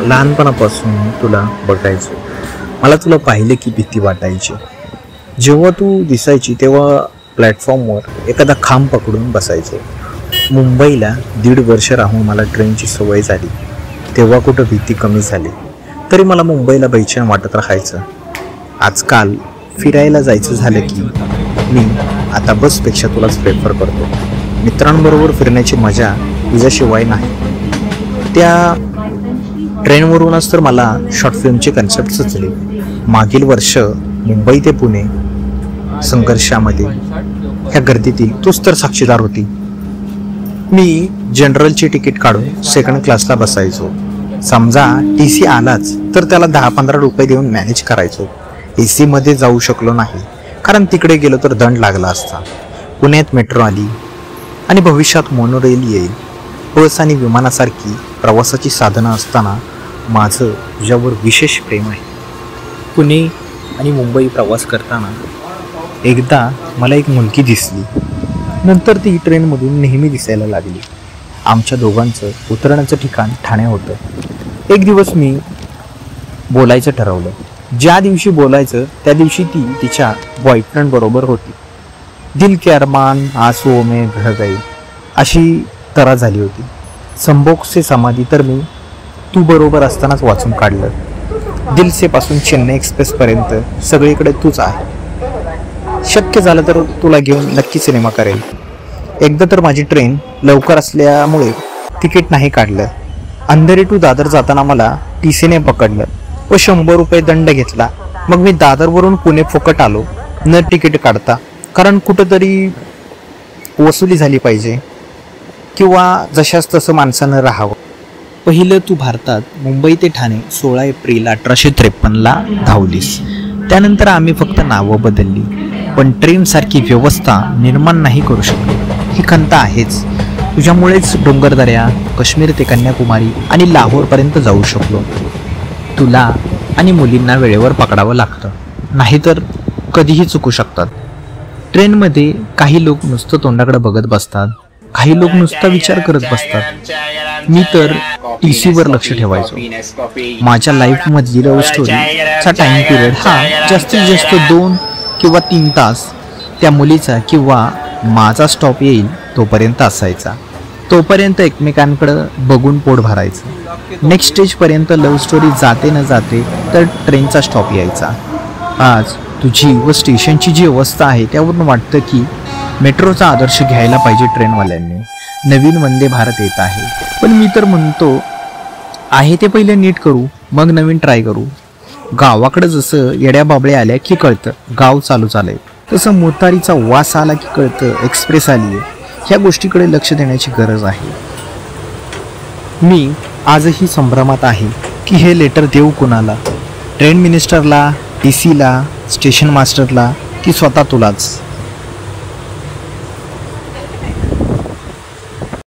लहानपणापासून तुला बघायचो. मला तुला पाहिले की भीती वाटायची. जेव्हा तू दिसायची तेव्हा प्लॅटफॉर्मवर एखादा खांब पकडून बसायचो. मुंबईला 1.5 वर्ष राहून मला ट्रेनची सवय झाली. तेव्हा कुठं भीती कमी झाली, तरी मला मुंबईला बेचैन वाटत राहायचं. आजकाल फिरायला जायचं झालं की मी आता बसपेक्षा तुलाच प्रेफर करतो. मित्रांबरोबर फिरण्याची मजा तुझ्याशिवाय नाही. त्या ट्रेनवरूनच तर मला शॉर्ट फिल्मचे कन्सेप्ट सुचले. मागील वर्ष मुंबई ते पुणे संघर्षामध्ये ह्या गर्दीतील तूच तर साक्षीदार होती. मी जनरलची तिकीट काढून सेकंड क्लासला बसायचो. समजा TC आलाच तर त्याला 10-15 रुपये देऊन मॅनेज करायचो. AC मध्ये जाऊ शकलो नाही कारण तिकडे गेलो तर दंड लागला असता. पुण्यात मेट्रो आली आणि भविष्यात मोनोरेल येईल. बस आणि विमानासारखी प्रवासाची साधनं असताना माझं तुझ्यावर विशेष प्रेम आहे. पुणे आणि मुंबई प्रवास करताना एकदा मला एक मुलगी दिसली. नंतर ती ट्रेनमधून नेहमी दिसायला लागली. आमच्या दोघांचं उतरण्याचं ठिकाण ठाणे होतं. एक दिवस मी बोलायचं ठरवलं. ज्या दिवशी बोलायचं त्या दिवशी ती तिच्या बॉयफ्रेंड बरोबर होती. दिल के अरमान आंसुओं में बह गए अशी तरा झाली होती. संभोग से समाधी तर मी तू बरोबर असतानाच वाचून काढलं. दिलसे पासून चेन्नई एक्सप्रेसपर्यंत सगळीकडे तूच आहे. शक्य झालं तर तुला घेऊन नक्की सिनेमा करेल. एकदा तर माझी ट्रेन लवकर असल्यामुळे तिकीट नाही काढलं. अंधेरी टू दादर जाताना मला TCने पकडलं व 100 रुपये दंड घेतला. मग मी दादरवरून पुणे फुकट आलो न तिकीट काढता, कारण कुठंतरी वसुली झाली पाहिजे किंवा जशाच तसं माणसानं राहावं. पहिलं तू भारतात मुंबई ते ठाणे 16 एप्रिल 1853ला धावलीस. त्यानंतर आम्ही फक्त नावं बदलली, पण ट्रेनसारखी व्यवस्था निर्माण नाही करू शकलो. ही खंत आहेच. तुझ्यामुळेच डोंगरदऱ्या, काश्मीर ते कन्याकुमारी आणि लाहोरपर्यंत जाऊ शकलो. तुला आणि मुलींना वेळेवर पकडावं लागतं, नाहीतर कधीही चुकू शकतात. ट्रेनमध्ये काही लोक नुसतं तोंडाकडे बघत बसतात, काही लोक नुसता विचार करत बसतात. मी तर TCवर लक्ष ठेवायचो. माझ्या लाईफमधली लव्ह स्टोरीचा टाइम पिरियड हा जास्तीत जास्त 2 किंवा 3 तास त्या मुलीचा किंवा माझा स्टॉप येईल तोपर्यंत असायचा. तोपर्यंत एकमेकांकडं बघून पोट भरायचं. नेक्स्ट स्टेजपर्यंत लव्ह स्टोरी जाते न जाते तर ट्रेनचा स्टॉप यायचा. आज तुझी व स्टेशनची जी अवस्था आहे त्यावरून वाटतं की मेट्रोचा आदर्श घ्यायला पाहिजे ट्रेनवाल्यांनी. नवीन वंदे भारत येत आहे, पण मी तर म्हणतो आहे ते पहिले नीट करू, मग नवीन ट्राय करू. गावाकडं जसं येड्या बाबळ्या आल्या की कळतं गाव चालू झालंय, तसं मोतारीचा वास आला की कळतं एक्सप्रेस आली आहे. ह्या गोष्टीकडे लक्ष देण्याची गरज आहे. मी आजही संभ्रमात आहे की हे लेटर देऊ कुणाला, ट्रेन मिनिस्टरला, TCला, स्टेशन मास्टरला की स्वतः तुलाच.